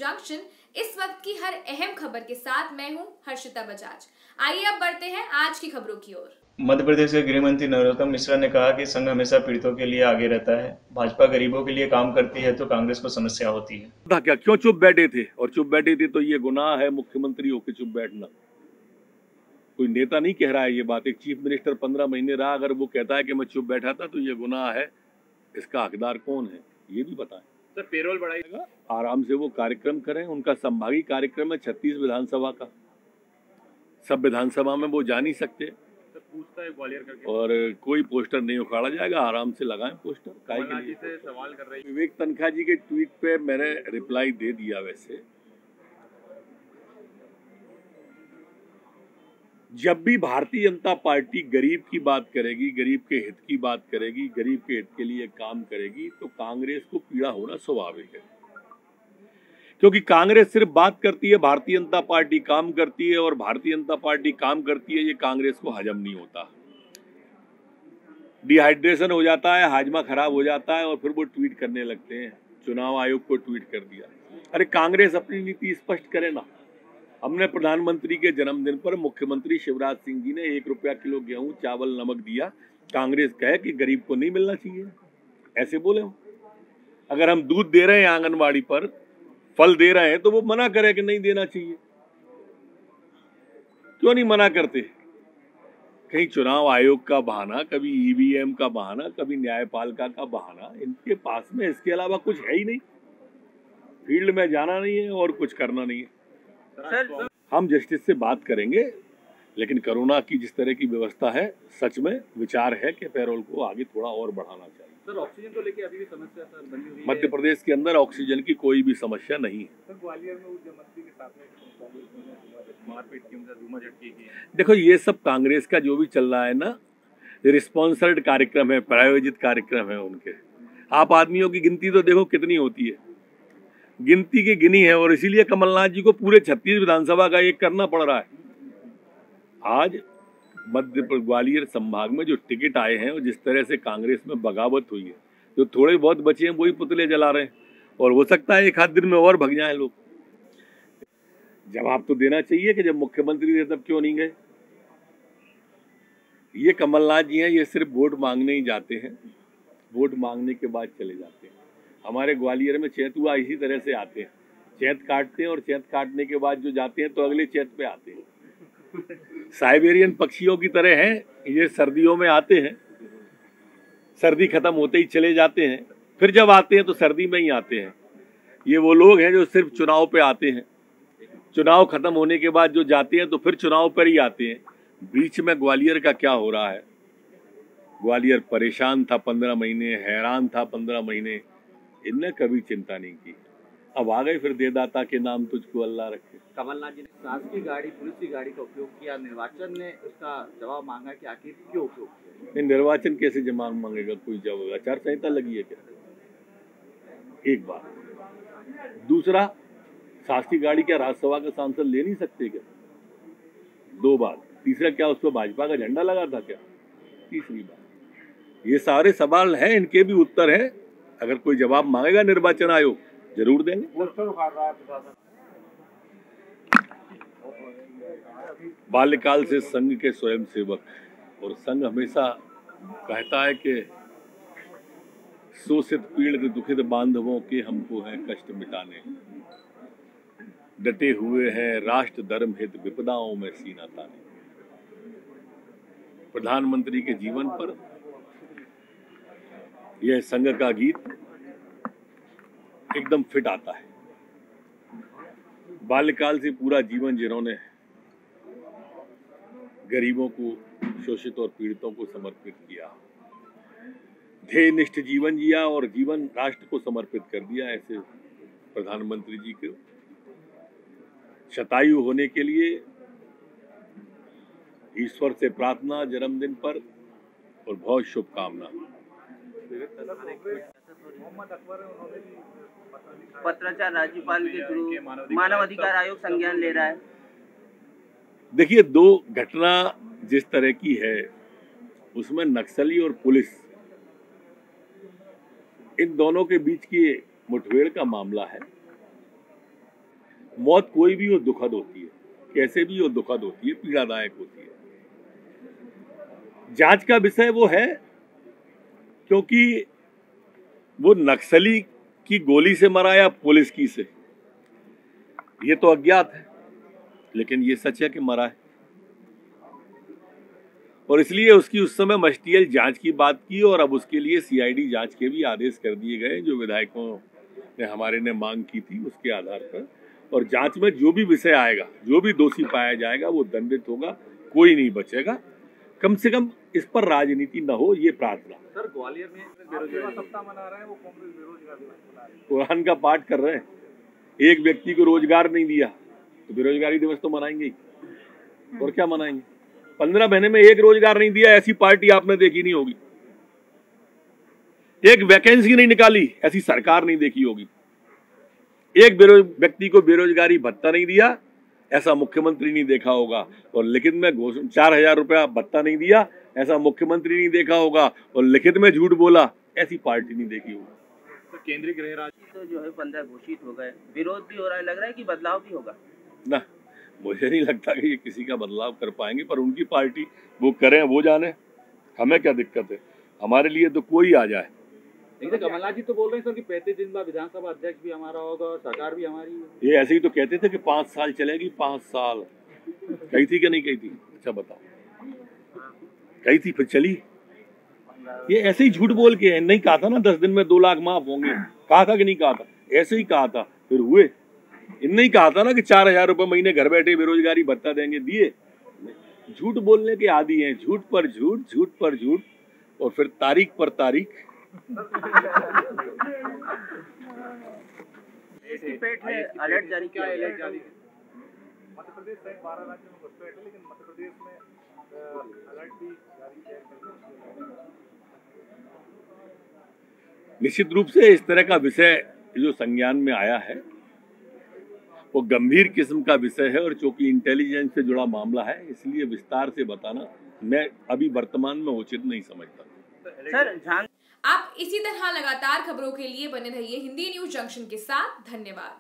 Junction. इस वक्त की हर अहम खबर के साथ मैं हूं हर्षिता बजाज। आइए अब बढ़ते हैं आज की खबरों की ओर। मध्य प्रदेश के गृह मंत्री नरोत्तम मिश्रा ने कहा कि संघ हमेशा पीड़ितों के लिए आगे रहता है। भाजपा गरीबों के लिए काम करती है तो कांग्रेस को समस्या होती है। था क्या, क्यों चुप बैठे थे? और चुप बैठे थे तो ये गुनाह है मुख्यमंत्री होकर चुप बैठना। कोई नेता नहीं कह रहा है ये बात। एक चीफ मिनिस्टर 15 महीने रहा, अगर वो कहता है कि मैं चुप बैठा था तो ये गुनाह है। इसका हकदार कौन है ये भी बताएं। सर, पेरोल बढ़ाएगा। आराम से वो कार्यक्रम करें। उनका संभागीय कार्यक्रम है 36 विधानसभा का। सब विधानसभा में वो जा नहीं सकते। सर, पूछता है ग्वालियर करके। और कोई पोस्टर नहीं उखाड़ा जाएगा। आराम से लगाएं पोस्टर। काय के लिए? से सवाल कर रही। विवेक तनखा जी के ट्वीट पे मैंने रिप्लाई दे दिया। वैसे जब भी भारतीय जनता पार्टी गरीब की बात करेगी, गरीब के हित की बात करेगी, गरीब के हित के लिए काम करेगी तो कांग्रेस को पीड़ा होना स्वाभाविक है। क्योंकि कांग्रेस सिर्फ बात करती है, भारतीय जनता पार्टी काम करती है। और भारतीय जनता पार्टी काम करती है ये कांग्रेस को हजम नहीं होता। डिहाइड्रेशन हो जाता है, हाजमा खराब हो जाता है और फिर वो ट्वीट करने लगते हैं। चुनाव आयोग को ट्वीट कर दिया। अरे कांग्रेस अपनी नीति स्पष्ट करे ना। हमने प्रधानमंत्री के जन्मदिन पर मुख्यमंत्री शिवराज सिंह जी ने 1 रुपया किलो गेहूं, चावल, नमक दिया। कांग्रेस कहे कि गरीब को नहीं मिलना चाहिए। ऐसे बोले हो। अगर हम दूध दे रहे हैं आंगनबाड़ी पर, फल दे रहे हैं, तो वो मना करे कि नहीं देना चाहिए। क्यों नहीं मना करते? कहीं चुनाव आयोग का बहाना, कभी ईवीएम का बहाना, कभी न्यायपालिका का बहाना। इनके पास में इसके अलावा कुछ है ही नहीं। फील्ड में जाना नहीं है और कुछ करना नहीं है। सर, हम जस्टिस से बात करेंगे, लेकिन कोरोना की जिस तरह की व्यवस्था है, सच में विचार है कि पैरोल को आगे थोड़ा और बढ़ाना चाहिए। सर, ऑक्सीजन को लेकर अभी भी समस्या सर बनी हुई है। मध्य प्रदेश के अंदर ऑक्सीजन की कोई भी समस्या नहीं है। सर, ग्वालियर में मुख्यमंत्री के साथ में मारपीट की, धूमा झटकी की। देखो, ये सब कांग्रेस का जो भी चल रहा है ना, रिस्पॉन्सर्ड कार्यक्रम है, प्रायोजित कार्यक्रम है उनके। आप आदमियों की गिनती तो देखो कितनी होती है। गिनती की गिनी है और इसीलिए कमलनाथ जी को पूरे 36 विधानसभा का एक करना पड़ रहा है। आज मध्य ग्वालियर संभाग में जो टिकट आए हैं और जिस तरह से कांग्रेस में बगावत हुई है, जो थोड़े बहुत बचे हैं वही पुतले जला रहे हैं। और हो सकता है एक आध दिन में और भग जाए लोग। जवाब तो देना चाहिए कि जब मुख्यमंत्री थे तब क्यों नहीं गए। ये कमलनाथ जी हैं, ये सिर्फ वोट मांगने ही जाते हैं। वोट मांगने के बाद चले जाते हैं। हमारे ग्वालियर में चैत हुआ, इसी तरह से आते हैं, चैत काटते हैं और चैत काटने के बाद जो जाते हैं तो अगले चैत पे आते हैं। साइबेरियन पक्षियों की तरह हैं ये। सर्दियों में आते हैं, सर्दी खत्म होते ही चले जाते हैं, फिर जब आते हैं तो सर्दी में ही आते हैं। ये वो लोग हैं जो सिर्फ चुनाव पे आते हैं, चुनाव खत्म होने के बाद जो जाते हैं तो फिर चुनाव पर ही आते हैं। बीच में ग्वालियर का क्या हो रहा है? ग्वालियर परेशान था 15 महीने, हैरान था 15 महीने। इनने कभी चिंता नहीं की। अब आ गए फिर देदाता के नाम तुझको अल्लाह रखे। कमलनाथ जी ने शासकीय गाड़ी, पुलिस की गाड़ी का उपयोग किया। निर्वाचन ने उसका जवाब मांगा कि आखिर क्यों उपयोग किया। निर्वाचन कैसे जवाब मांगेगा कोई? जब आचार संहिता लगी है क्या? एक बात। दूसरा, शासकीय गाड़ी क्या राज्यसभा का सांसद ले नहीं सकते क्या? 2 बात। तीसरा, क्या उस पर भाजपा का झंडा लगा था क्या? तीसरी बात। ये सारे सवाल हैं, इनके भी उत्तर हैं। अगर कोई जवाब मांगेगा निर्वाचन आयोग, जरूर देंगे। बाल्यकाल से संघ के स्वयंसेवक, और संघ हमेशा कहता है कि शोषित पीड़ित दुखित बांधवों के हमको है कष्ट मिटाने। डटे हुए हैं राष्ट्र धर्म हित विपदाओं में सीना ताने। प्रधानमंत्री के जीवन पर यह संघ का गीत एकदम फिट आता है। बाल्यकाल से पूरा जीवन जिन्होंने गरीबों को, शोषित और पीड़ितों को समर्पित किया, ध्येयनिष्ठ जीवन जिया और जीवन राष्ट्र को समर्पित कर दिया, ऐसे प्रधानमंत्री जी के शतायु होने के लिए ईश्वर से प्रार्थना जन्मदिन पर और बहुत शुभकामना। पत्राचार राज्यपाल के थ्रू मानव अधिकार आयोग संज्ञान ले रहा है। देखिए, 2 घटना जिस तरह की है उसमें नक्सली और पुलिस, इन दोनों के बीच की मुठभेड़ का मामला है। मौत कोई भी हो दुखद होती है, कैसे भी हो दुखद होती है, पीड़ादायक होती है। जांच का विषय वो है क्योंकि वो नक्सली की गोली से मरा या पुलिस की से, ये तो अज्ञात है, लेकिन ये सच है कि मरा है। और इसलिए उसकी उस समय मस्टियल जांच की बात की और अब उसके लिए सीआईडी जांच के भी आदेश कर दिए गए, जो विधायकों ने हमारे ने मांग की थी उसके आधार पर। और जांच में जो भी विषय आएगा, जो भी दोषी पाया जाएगा वो दंडित होगा, कोई नहीं बचेगा। कम से कम इस पर राजनीति न हो, ये प्रार्थना। सर ग्वालियर में बेरोजगार सप्ताह मना रहे हैं, वो कांग्रेस बेरोजगार मना रही है। कुरान का पाठ कर रहे हैं, एक व्यक्ति को रोजगार नहीं दिया तो बेरोजगारी दिवस तो मनाएंगे ही, और क्या मनाएंगे। 15 महीने में एक रोजगार नहीं दिया, ऐसी पार्टी आपने देखी नहीं होगी। एक वैकेंसी नहीं निकाली, ऐसी सरकार नहीं देखी होगी। एक व्यक्ति को बेरोजगारी भत्ता नहीं दिया, ऐसा मुख्यमंत्री नहीं देखा होगा। और लिखित में 4,000 रुपया भत्ता नहीं दिया, ऐसा मुख्यमंत्री नहीं देखा होगा। और लिखित में झूठ बोला, ऐसी पार्टी नहीं देखी होगी। तो केंद्रीय गृह राज्य तो जो है 15 घोषित हो गए, विरोध भी हो रहा है, लग रहा है कि बदलाव भी होगा ना। मुझे नहीं लगता कि ये किसी का बदलाव कर पाएंगे, पर उनकी पार्टी वो करें, वो जाने, हमें क्या दिक्कत है। हमारे लिए तो कोई आ जाए। देखिए कमलनाथ जी तो बोल रहे हैं सर कि 35 दिन बाद विधानसभा अध्यक्ष भी हमारा होगा और सरकार भी हमारी है। ये ऐसे ही तो कहते थे कि 5 साल चलेगी, 5 साल कही थी कि नहीं कही थी? अच्छा बताओ, कही थी फिर चली? ये ऐसे ही झूठ बोल के नहीं कहा था ना 10 दिन में 2 लाख माफ होंगे, कहा था कि नहीं कहा था? ऐसे ही कहा था, फिर हुए। इनने ही कहा था ना कि 4,000 रुपए महीने घर बैठे बेरोजगारी भत्ता देंगे, दिए। झूठ बोलने के आदी हैं, झूठ पर झूठ, झूठ पर झूठ, और फिर तारीख पर तारीख। पेट है अलर्ट जारी किया। अलर्ट जारी मध्य प्रदेश सहित 12 राज्यों में घुसपैठ है, लेकिन मध्य प्रदेश में अलर्ट भी जारी किया। निश्चित रूप से इस तरह का विषय जो संज्ञान में आया है वो गंभीर किस्म का विषय है, और चूंकि इंटेलिजेंस से जुड़ा मामला है, इसलिए विस्तार से बताना मैं अभी वर्तमान में उचित नहीं समझता। सर आप इसी तरह लगातार खबरों के लिए बने रहिए हिंदी न्यूज जंक्शन के साथ। धन्यवाद।